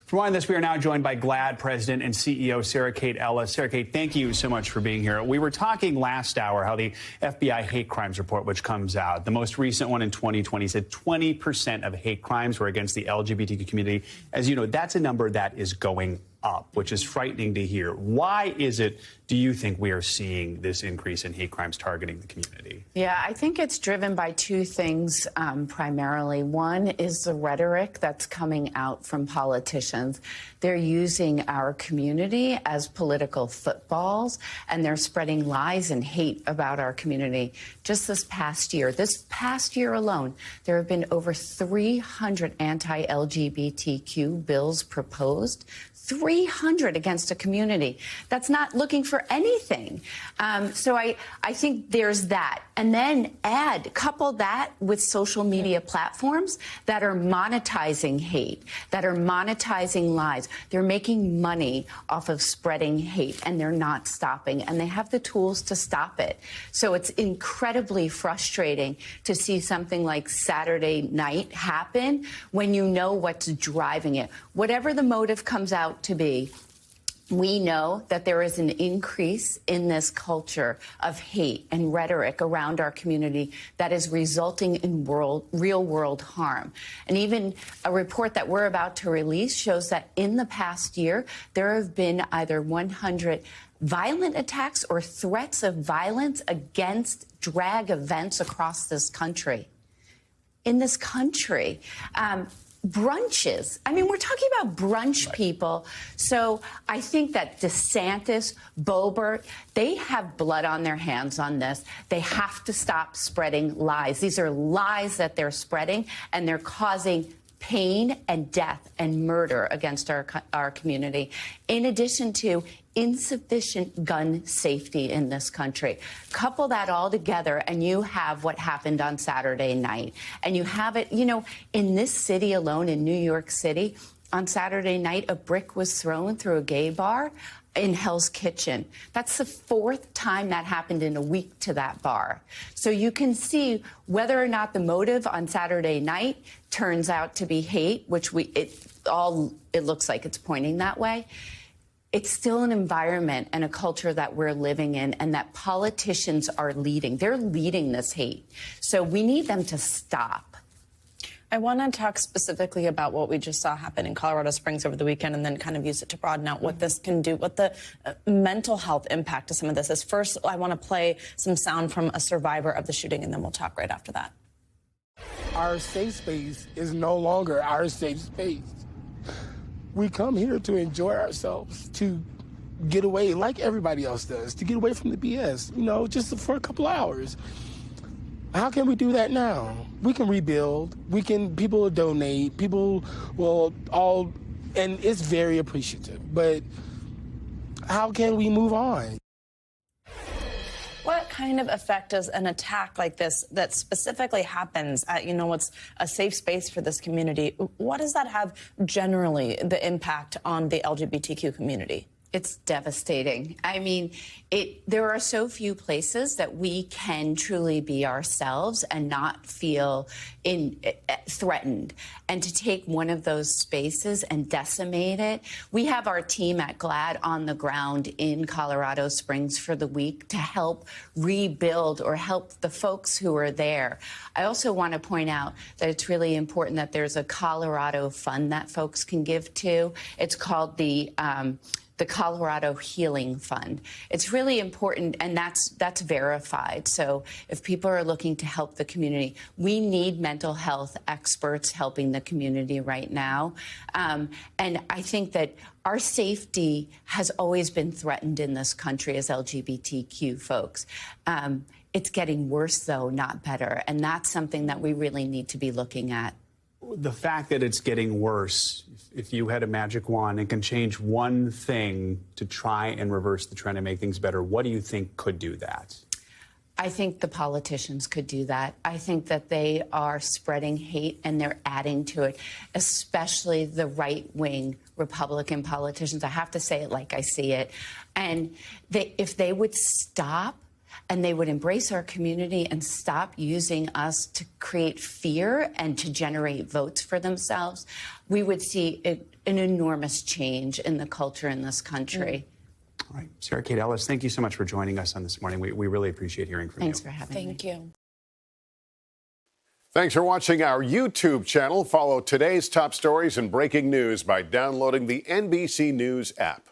For more on this, we are now joined by GLAAD President and CEO Sarah Kate Ellis. Sarah Kate, thank you so much for being here. We were talking last hour how the FBI hate crimes report, which comes out, the most recent one in 2020, said 20% of hate crimes were against the LGBTQ community. As you know, that's a number that is going up, which is frightening to hear. Why is it, do you think, we are seeing this increase in hate crimes targeting the community? Yeah, I think it's driven by two things primarily. One is the rhetoric that's coming out from politicians. They're using our community as political footballs, and they're spreading lies and hate about our community. Just this past year alone, there have been over 300 anti-LGBTQ bills proposed. 300 against a community that's not looking for anything. So I think there's that. And then couple that with social media platforms that are monetizing hate, that are monetizing lies. They're making money off of spreading hate, and they're not stopping, and they have the tools to stop it. So it's incredibly frustrating to see something like Saturday night happen when you know what's driving it. Whatever the motive comes out to be, we know that there is an increase in this culture of hate and rhetoric around our community that is resulting in real-world harm. And even a report that we're about to release shows that in the past year, there have been either 100 violent attacks or threats of violence against drag events across this country. In this country. Brunches. I mean, we're talking about brunch people. So I think that DeSantis, Boebert, they have blood on their hands on this. They have to stop spreading lies. These are lies that they're spreading, and they're causing pain and death and murder against our community, in addition to insufficient gun safety in this country. Couple that all together, and you have what happened on Saturday night. And you have it, in this city alone, in New York City, on Saturday night, a brick was thrown through a gay bar in Hell's Kitchen. That's the fourth time that happened in a week to that bar. So you can see whether or not the motive on Saturday night turns out to be hate, which it looks like it's pointing that way. It's still an environment and a culture that we're living in, and that politicians are leading. They're leading this hate. So we need them to stop. I want to talk specifically about what we just saw happen in Colorado Springs over the weekend, and then kind of use it to broaden out what this can do, what the mental health impact of some of this is. First, I want to play some sound from a survivor of the shooting, and then we'll talk right after that. Our safe space is no longer our safe space. We come here to enjoy ourselves, to get away like everybody else does, to get away from the BS, just for a couple hours. How can we do that now? We can rebuild. People will donate. People will and it's very appreciative. But how can we move on? What kind of effect does an attack like this that specifically happens at, what's a safe space for this community, what does that have generally, the impact on the LGBTQ community? It's devastating. I mean, there are so few places that we can truly be ourselves and not feel threatened. And to take one of those spaces and decimate it, we have our team at GLAAD on the ground in Colorado Springs for the week to help rebuild or help the folks who are there. I also want to point out that it's really important that there's a Colorado fund that folks can give to. It's called the Colorado Healing Fund. It's really important, and that's verified. So if people are looking to help the community, we need mental health experts helping the community right now. And I think that our safety has always been threatened in this country as LGBTQ folks. It's getting worse, though, not better. And that's something that we really need to be looking at. The fact that it's getting worse, if you had a magic wand and can change one thing to try and reverse the trend and make things better, what do you think could do that? I think the politicians could do that. I think that they are spreading hate and they're adding to it, especially the right-wing Republican politicians. I have to say it like I see it. And if they would stop and they would embrace our community and stop using us to create fear and to generate votes for themselves, we would see an enormous change in the culture in this country. All right. Sarah Kate Ellis, thank you so much for joining us on this morning. We really appreciate hearing from you. Thanks for having me. Thank you. Thanks for watching our YouTube channel. Follow today's top stories and breaking news by downloading the NBC News app.